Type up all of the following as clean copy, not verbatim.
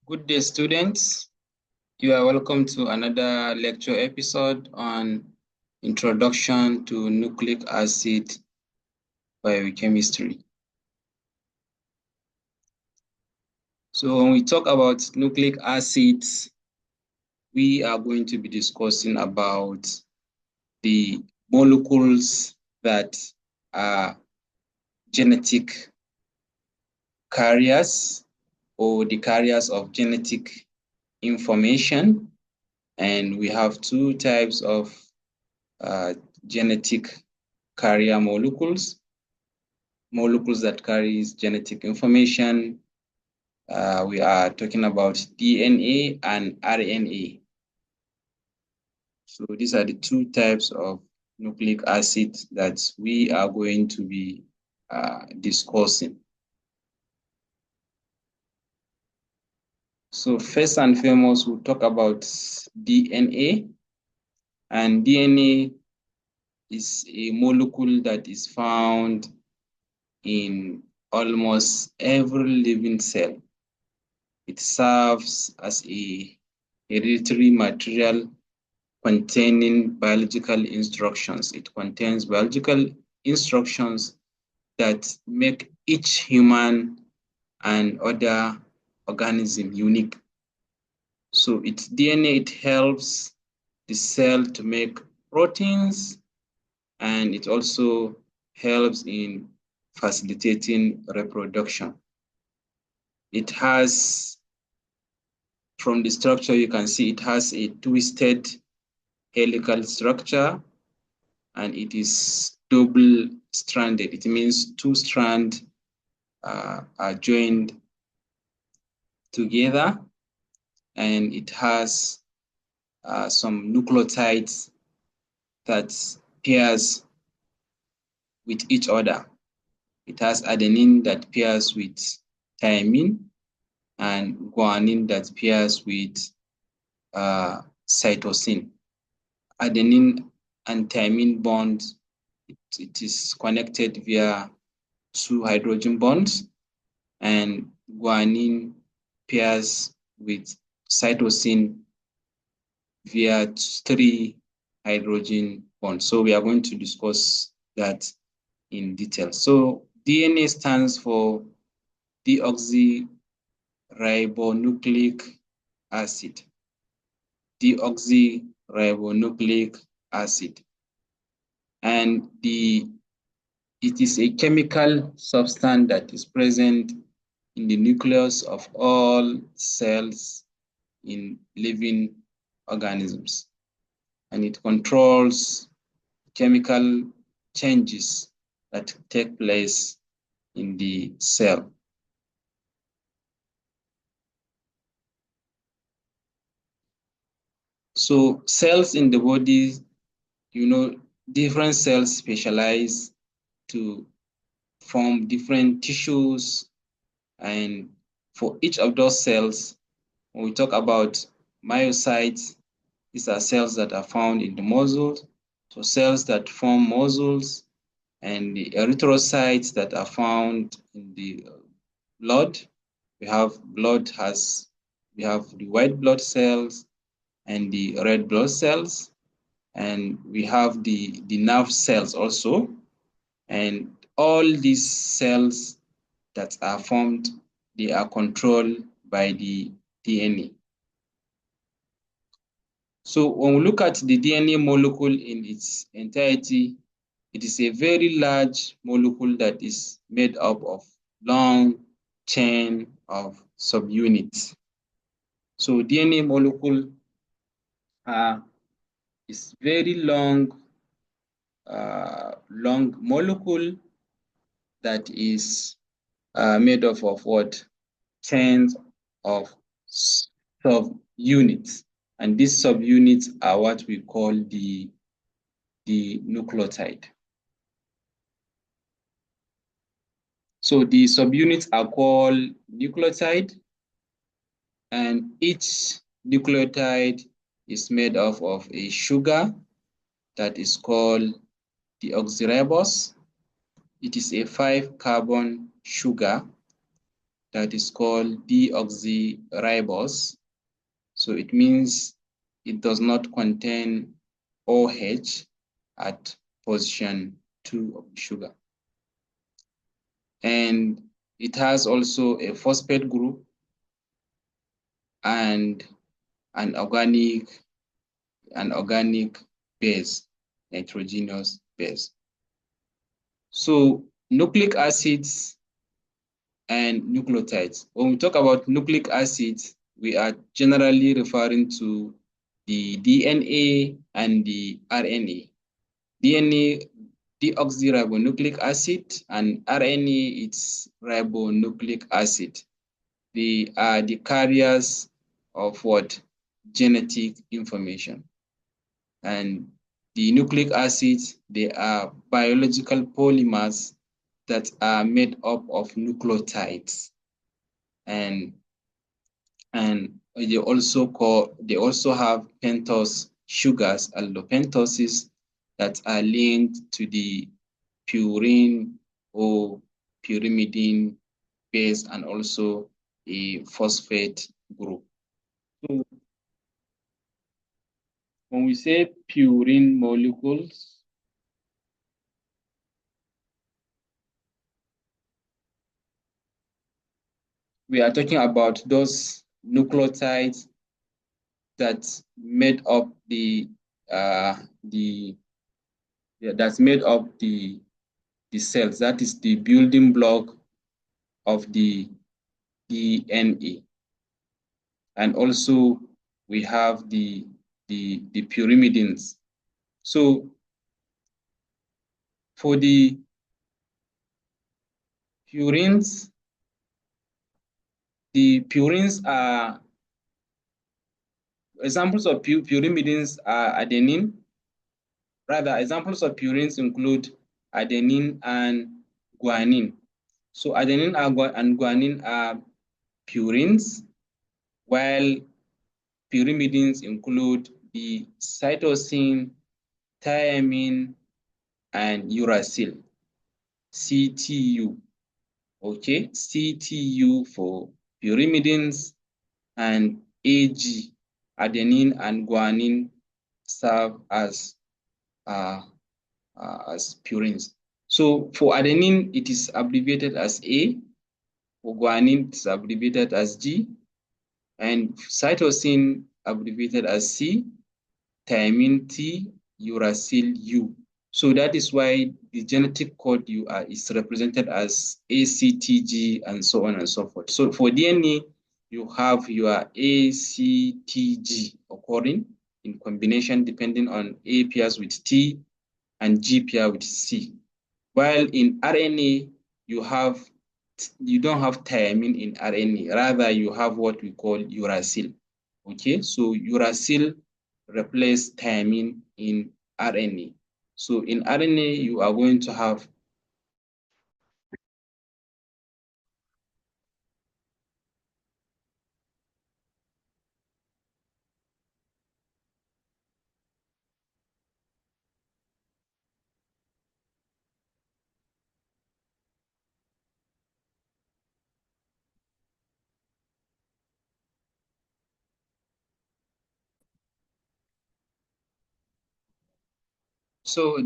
Good day, students. You are welcome to another lecture episode on Introduction to Nucleic Acid Biochemistry. So when we talk about nucleic acids, we are going to be discussing about the molecules that are genetic carriers or the carriers of genetic information. And we have two types of genetic carrier molecules that carries genetic information. We are talking about DNA and RNA. So these are the two types of nucleic acid that we are going to be discussing. So first and foremost, we'll talk about DNA. And DNA is a molecule that is found in almost every living cell. It serves as a hereditary material containing biological instructions. It contains biological instructions that make each human and other organism unique. So its DNA, it helps the cell to make proteins, and it also helps in facilitating reproduction. It has, from the structure, you can see it has a twisted helical structure, and it is double-stranded. It means two strands are joined together, and it has some nucleotides that pairs with each other. It has adenine that pairs with thymine, and guanine that pairs with cytosine. Adenine and thymine bonds, it is connected via two hydrogen bonds, and guanine pairs with cytosine via three hydrogen bonds. So we are going to discuss that in detail. So DNA stands for deoxyribonucleic acid. Deoxyribonucleic acid. And it is a chemical substance that is present in the nucleus of all cells in living organisms. And it controls chemical changes that take place in the cell. So cells in the body, different cells specialize to form different tissues. And for each of those cells, when we talk about myocytes, these are cells that are found in the muscles. So cells that form muscles, and the erythrocytes that are found in the blood. We have the white blood cells and the red blood cells, and we have the nerve cells also. And all these cells that are formed, they are controlled by the DNA. So when we look at the DNA molecule in its entirety, it is a very large molecule that is made up of long chain of subunits. So DNA molecule is very long molecule that is made up of what? Chains of subunits. And these subunits are what we call the nucleotide. So the subunits are called nucleotide, and each nucleotide is made up of a sugar that is called deoxyribose. It is a 5-carbon sugar, that is called deoxyribose. So it means it does not contain OH at position 2 of the sugar. And it has also a phosphate group and an organic base, nitrogenous base. So nucleic acids and nucleotides. When we talk about nucleic acids, we are generally referring to the DNA and the RNA. DNA, deoxyribonucleic acid, and RNA, it's ribonucleic acid. They are the carriers of what? Genetic information. And the nucleic acids, they are biological polymers that are made up of nucleotides. And they also have pentose sugars, aldopentoses, that are linked to the purine or pyrimidine base and also a phosphate group. So when we say purine molecules, we are talking about those nucleotides that made up that's made up the cells. That is the building block of the DNA. And also we have the pyrimidines. So for the purines are examples of pyrimidines are adenine. Rather, examples of purines include adenine and guanine. So adenine and guanine are purines, while pyrimidines include the cytosine, thymine, and uracil, CTU. Okay, CTU for pyrimidines, and AG, adenine and guanine, serve as purines. So for adenine, it is abbreviated as A. For guanine, it is abbreviated as G. And cytosine, abbreviated as C. Thymine T, uracil U. So that is why the genetic code is represented as ACTG and so on and so forth. So for DNA, you have your ACTG occurring in combination depending on A pairs with T and G pair with C. While in RNA, you don't have thymine in RNA. Rather, you have what we call uracil. Okay, so uracil replace thymine in RNA. So in RNA, you are going to have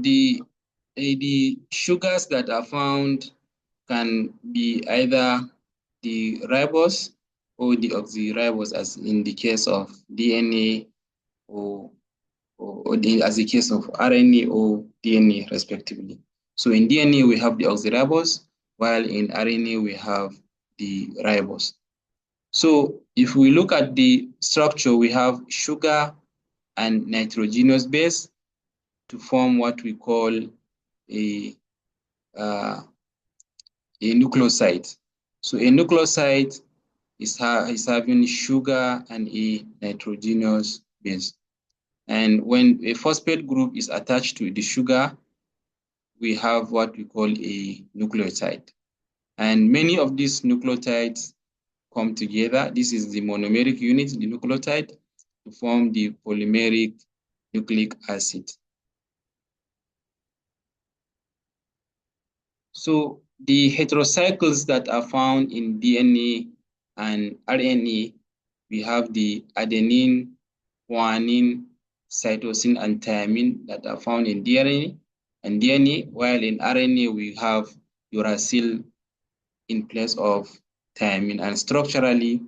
the sugars that are found can be either the ribose or the deoxyribose, as in the case of DNA or as the case of RNA or DNA, respectively. So in DNA, we have the deoxyribose, while in RNA, we have the ribose. So if we look at the structure, we have sugar and nitrogenous base to form what we call a nucleoside. So a nucleoside is having sugar and a nitrogenous base. And when a phosphate group is attached to the sugar, we have what we call a nucleotide. And many of these nucleotides come together. This is the monomeric unit, the nucleotide, to form the polymeric nucleic acid. So the heterocycles that are found in DNA and RNA, we have the adenine, guanine, cytosine, and thymine that are found in DNA, while in RNA we have uracil in place of thymine. And structurally,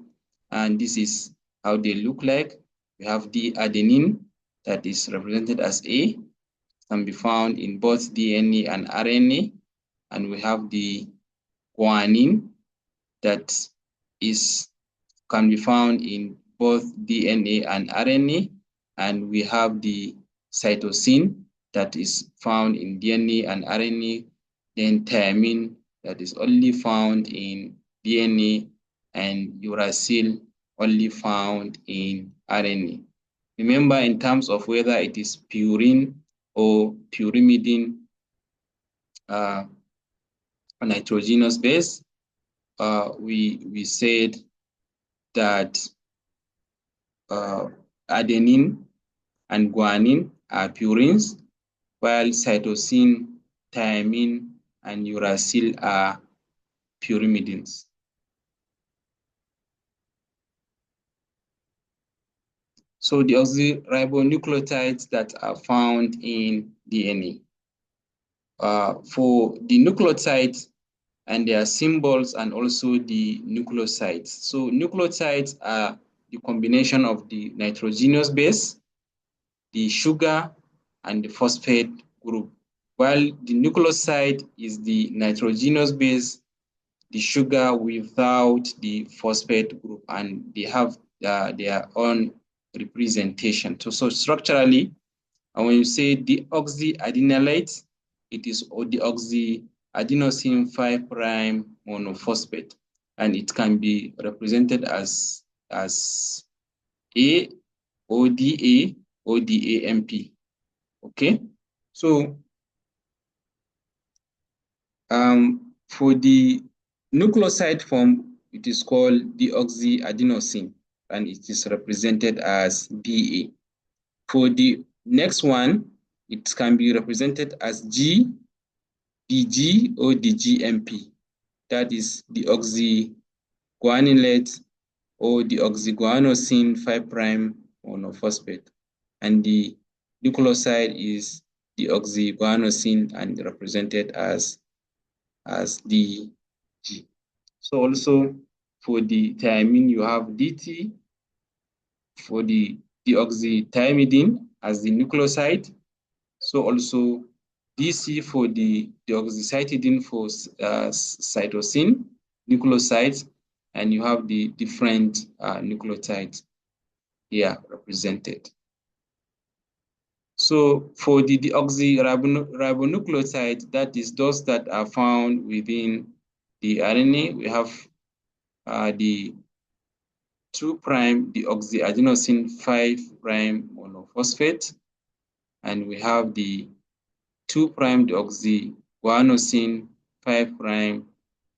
and this is how they look like. We have the adenine that is represented as A, can be found in both DNA and RNA, and we have the guanine that can be found in both DNA and RNA, and we have the cytosine that is found in DNA and RNA, then thymine that is only found in DNA, and uracil only found in RNA. Remember, in terms of whether it is purine or pyrimidine nitrogenous base, we said that adenine and guanine are purines, while cytosine, thymine, and uracil are pyrimidines. So the deoxyribonucleotides that are found in DNA. For the nucleotides and their symbols, and also the nucleosides. So nucleotides are the combination of the nitrogenous base, the sugar, and the phosphate group, while the nucleoside is the nitrogenous base, the sugar without the phosphate group, and they have their own representation. So structurally, and when you say deoxyadenylate, it is deoxyadenosine 5' monophosphate, and it can be represented as A, ODA, ODAMP. Okay, so for the nucleoside form, it is called deoxyadenosine, and it is represented as DA. For the next one, it can be represented as G, DG, or DGMP. That is deoxyguanylate or deoxyguanosine 5' monophosphate. And the nucleoside is deoxyguanosine and represented as DG. So also for the thymine, you have DT. For the deoxythymidine as the nucleoside. So also DC for the deoxycytidine for cytosine nucleosides, and you have the different nucleotides here represented. So for the deoxyribonucleotide, that is those that are found within the RNA, we have the 2' deoxyadenosine 5' monophosphate, and we have the 2' deoxyguanosine 5'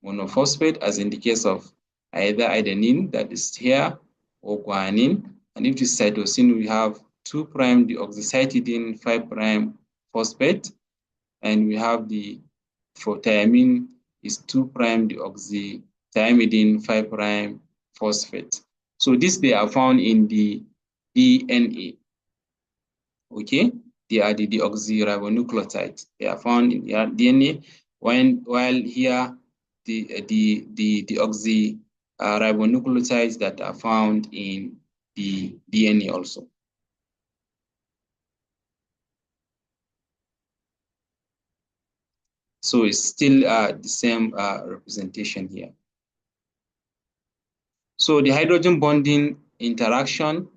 monophosphate, as in the case of either adenine, that is here, or guanine. And if it is cytosine, we have 2' deoxycytidine 5' phosphate, and we have for thymine is 2' deoxythymidine 5' phosphate. So they are found in the DNA. Okay, they are the deoxyribonucleotides. They are found in the DNA, while here the deoxyribonucleotides that are found in the DNA also. So it's still the same representation here. So the hydrogen bonding interaction.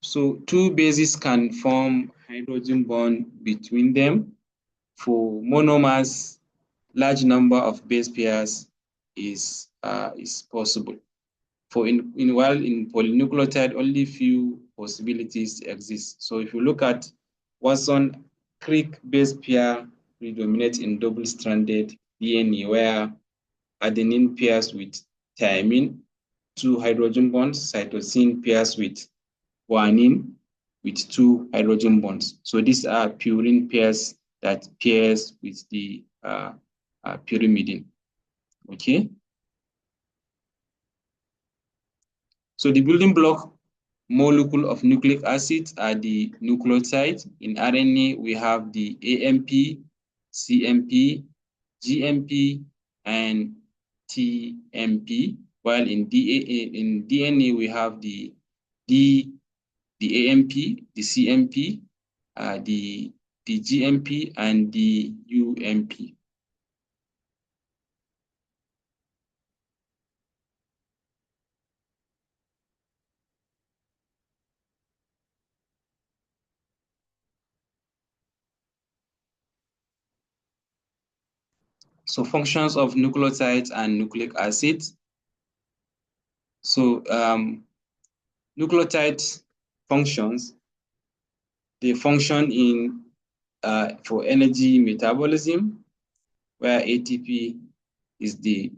So two bases can form hydrogen bond between them. For monomers, large number of base pairs is possible. While in polynucleotide, only few possibilities exist. So if you look at Watson-Crick base pair predominates in double-stranded DNA, where adenine pairs with thymine, 2 hydrogen bonds, cytosine pairs with guanine with 2 hydrogen bonds. So these are purine pairs that pairs with the pyrimidine. Okay. So the building block molecule of nucleic acids are the nucleotides. In RNA, we have the AMP, CMP, GMP, and TMP. While in DNA, we have the AMP, the CMP, the GMP, and the UMP. So functions of nucleotides and nucleic acids. So nucleotide functions, they function in for energy metabolism, where ATP is the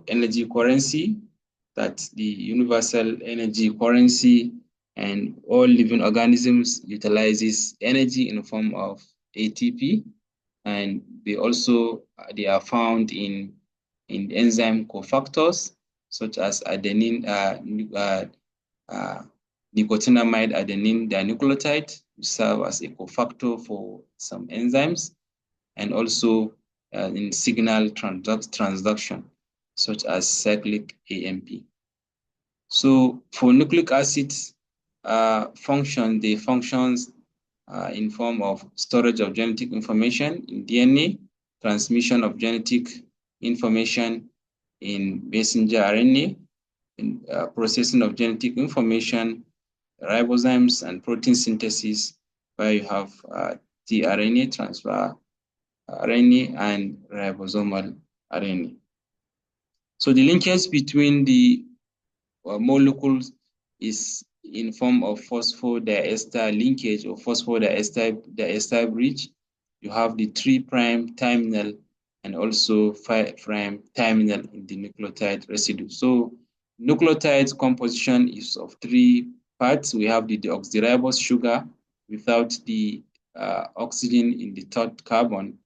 energy currency, that's the universal energy currency, and all living organisms utilizes energy in the form of ATP, and they are found in enzyme cofactors such as adenine, nicotinamide adenine dinucleotide, which serve as a cofactor for some enzymes, and also in signal transduction, such as cyclic AMP. So for nucleic acids they functions in form of storage of genetic information in DNA, transmission of genetic information in messenger RNA, in processing of genetic information, ribozymes and protein synthesis, where you have tRNA transfer RNA and ribosomal RNA. So the linkage between the molecules is in form of phosphodiester linkage or phosphodiester bridge. You have the 3' terminal and also 5' terminal in the nucleotide residue. So nucleotide composition is of 3 parts. We have the deoxyribose sugar without the oxygen in the third carbon,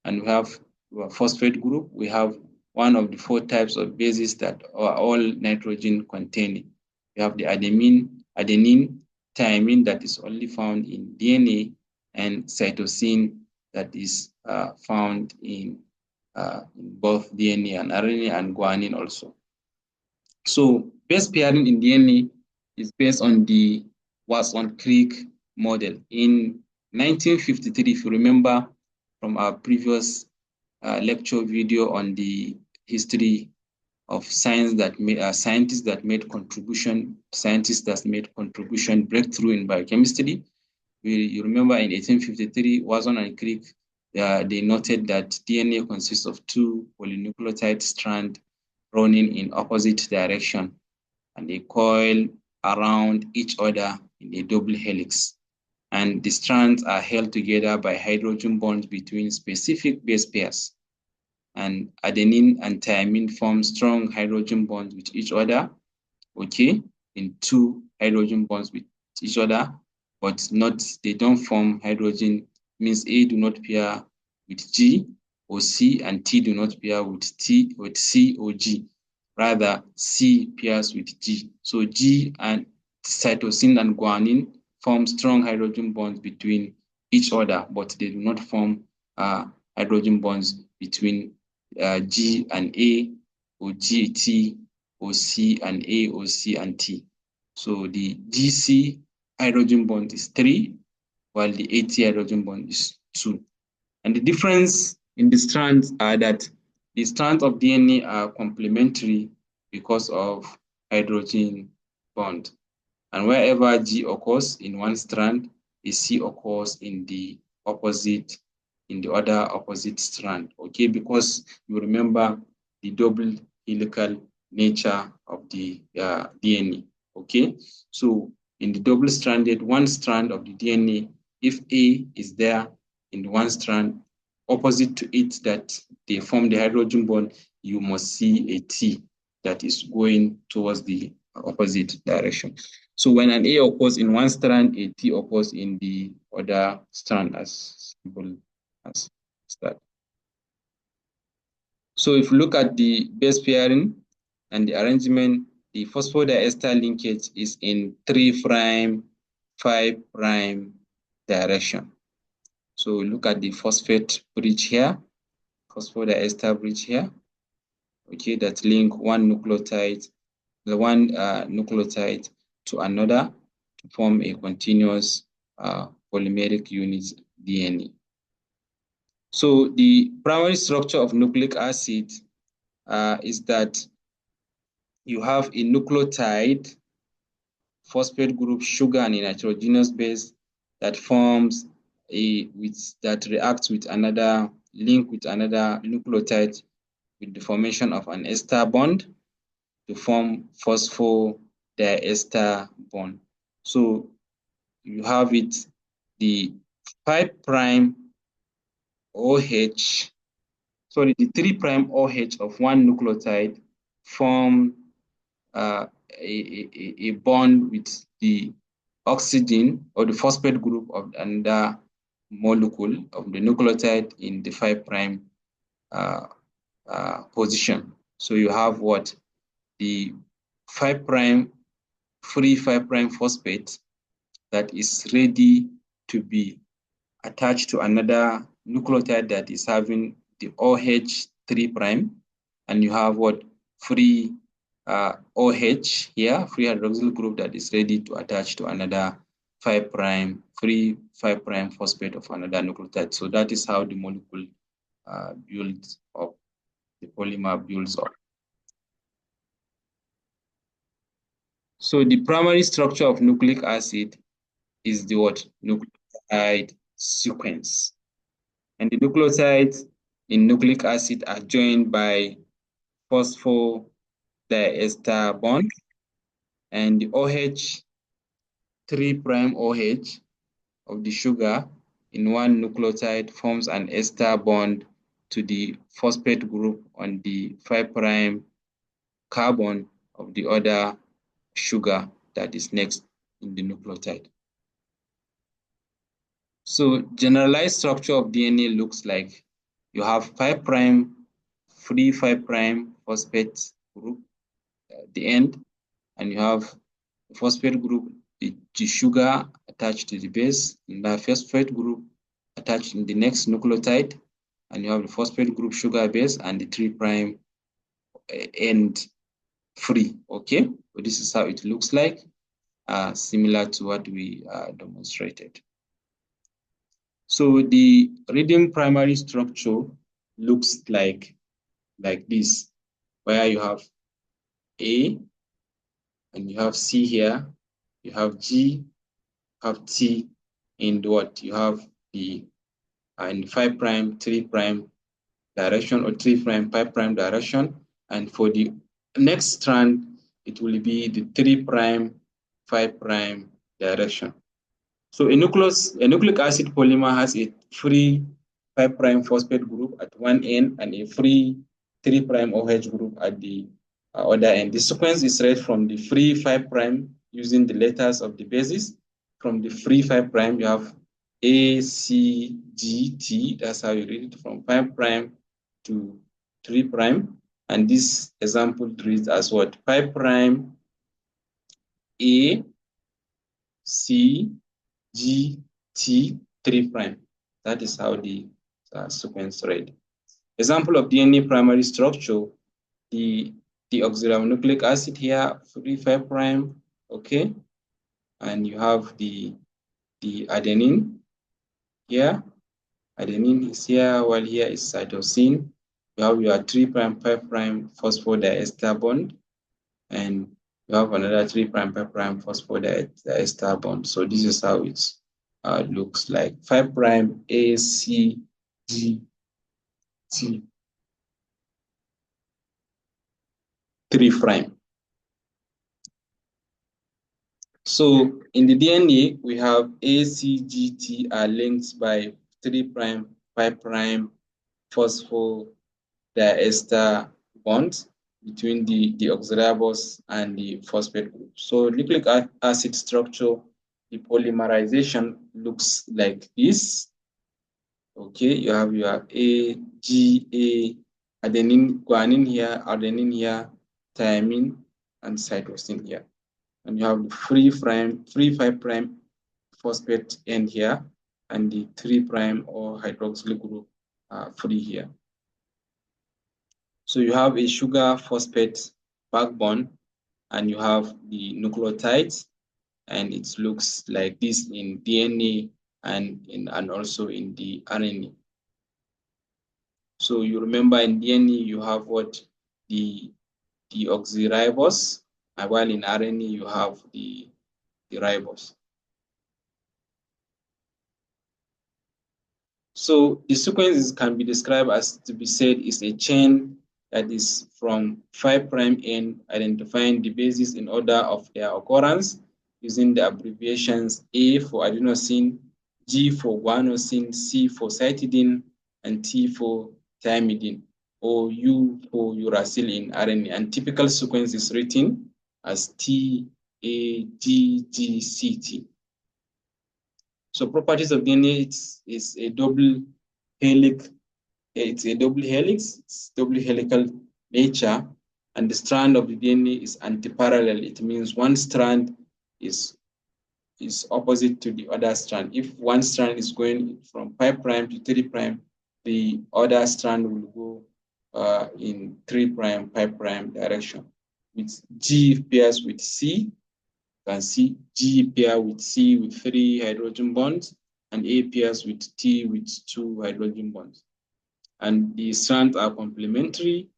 and we have a phosphate group. We have one of the 4 types of bases that are all nitrogen containing. We have the adenine, thymine that is only found in DNA, and cytosine that is found in both DNA and RNA, and guanine also. So base pairing in DNA is based on the Watson-Crick model. In 1953, if you remember from our previous lecture video on the history of science that made scientists that made contribution breakthrough in biochemistry. You remember in 1853, Watson and Crick, they noted that DNA consists of 2 polynucleotide strands running in opposite direction, and they coil around each other in a double helix. And the strands are held together by hydrogen bonds between specific base pairs. And adenine and thymine form strong hydrogen bonds with each other, okay, in 2 hydrogen bonds with each other, but they don't form hydrogen, means A do not pair with G or C, and T do not pair with C or G. Rather, C pairs with G. So G and cytosine and guanine form strong hydrogen bonds between each other, but they do not form hydrogen bonds between G and A, or GT, or C and A, or C and T. So the GC hydrogen bond is 3, while the AT hydrogen bond is 2. And the difference in the strands are that the strands of DNA are complementary because of hydrogen bond. And wherever G occurs in one strand, a C occurs in the other opposite strand, okay? Because you remember the double helical nature of the DNA, okay? So in the double-stranded, one strand of the DNA, if A is there in one strand, opposite to it that they form the hydrogen bond, you must see a T that is going towards the opposite direction. So when an A occurs in one strand, a T occurs in the other strand, as simple as that. So if you look at the base pairing and the arrangement, the phosphodiester linkage is in 3', 5' direction. So look at the phosphate bridge here, phosphodiester bridge here, okay, that link one nucleotide to another to form a continuous polymeric unit DNA. So the primary structure of nucleic acid is that you have a nucleotide, phosphate group, sugar, and a nitrogenous base that forms that reacts with another link with another nucleotide with the formation of an ester bond to form phosphodiester bond. So you have the 5' OH, sorry, the 3' OH of one nucleotide form a bond with the oxygen or the phosphate group of another molecule of the nucleotide in the 5' position. So you have what? The 5' free 5' phosphate that is ready to be attached to another nucleotide that is having the OH 3', and you have what? Free OH here, free hydroxyl group that is ready to attach to another 5', free 5' phosphate of another nucleotide. So that is how the molecule builds up, the polymer builds up. So the primary structure of nucleic acid is the what? Nucleotide sequence. And the nucleotides in nucleic acid are joined by phosphodiester bond, and the OH 3' OH of the sugar in one nucleotide forms an ester bond to the phosphate group on the 5' carbon of the other sugar that is next in the nucleotide. So generalized structure of DNA looks like you have 5' free 5' phosphate group at the end, and you have the phosphate group, the sugar attached to the base, and the phosphate group attached in the next nucleotide, and you have the phosphate group sugar base and the 3' end free. Okay, so this is how it looks like, similar to what we demonstrated. So the reading primary structure looks like this, where you have A, and you have C here, you have G, you have T, and what? You have the in 5', 3' direction, or 3', 5' direction. And for the next strand, it will be the 3', 5' direction. So a nucleic acid polymer has a free 5' phosphate group at one end and a free 3' OH group at the other end. The sequence is read from the free 5' using the letters of the bases. From the free 5', you have A, C, G, T. That's how you read it, from 5' to 3'. And this example reads as what? 5' A, C, G, T, 3'. That is how the sequence read. Example of DNA primary structure, the deoxyribonucleic acid here, free 5', okay? And you have the adenine here. Adenine is here, while here is cytosine. You have your 3', 5' phosphodiester bond, and you have another 3', 5' phosphodiester bond. So this is how it looks like. 5' A, C, G, T, 3'. So in the DNA, we have A, C, G, T are linked by 3', 5' phosphodiester bonds between the deoxyribose and the phosphate group. So nucleic acid structure, the polymerization looks like this. Okay, you have your A, G, A, adenine, guanine here, adenine here, thymine, and cytosine here. And you have the 3,5' phosphate end here, and the 3' or hydroxyl group free here. So you have a sugar phosphate backbone, and you have the nucleotides, and it looks like this in DNA and also in the RNA. So you remember in DNA you have what? The deoxyribose, while in RNA you have the ribose. So the sequence can be described as to be said is a chain that is from 5' end, identifying the bases in order of their occurrence using the abbreviations A for adenosine, G for guanosine, C for cytidine, and T for thymidine, or U for uracil in RNA. And typical sequence is written as T, A, G, G, C, T. So properties of DNA, it's a double helix. It's a double helix. It's double helical nature, and the strand of the DNA is antiparallel. It means one strand is opposite to the other strand. If one strand is going from 5' to 3', the other strand will go in 3', 5' direction. With G pairs with C, can see G pair with C with 3 hydrogen bonds, and A pairs with T with 2 hydrogen bonds. And the strands are complementary.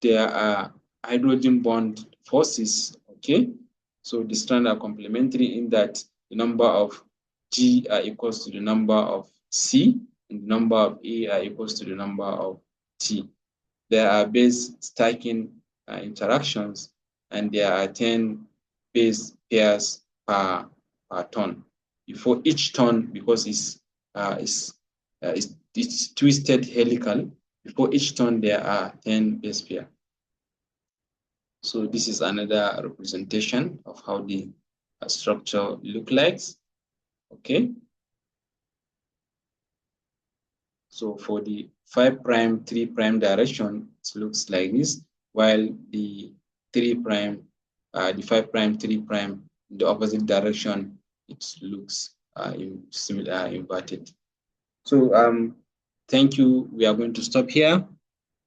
There are hydrogen bond forces, okay? So the strands are complementary in that the number of G are equals to the number of C, and the number of A are equals to the number of T. There are base stacking interactions, and there are 10 base pairs per turn. Before each turn, because it's twisted helical, before each turn there are 10 base pairs. So this is another representation of how the structure looks like. Okay. So for the 5', 3' direction, it looks like this, while the 3', the 5', 3', in the opposite direction, it looks similar, inverted. So thank you. We are going to stop here.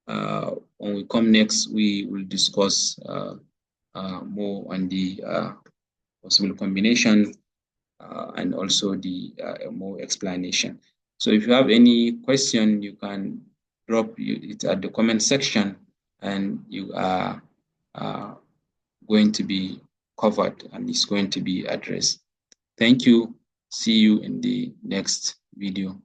When we come next, we will discuss more on the possible combination and also the more explanation. So if you have any question, you can drop it at the comment section, and you are going to be covered and it's going to be addressed. Thank you. See you in the next video.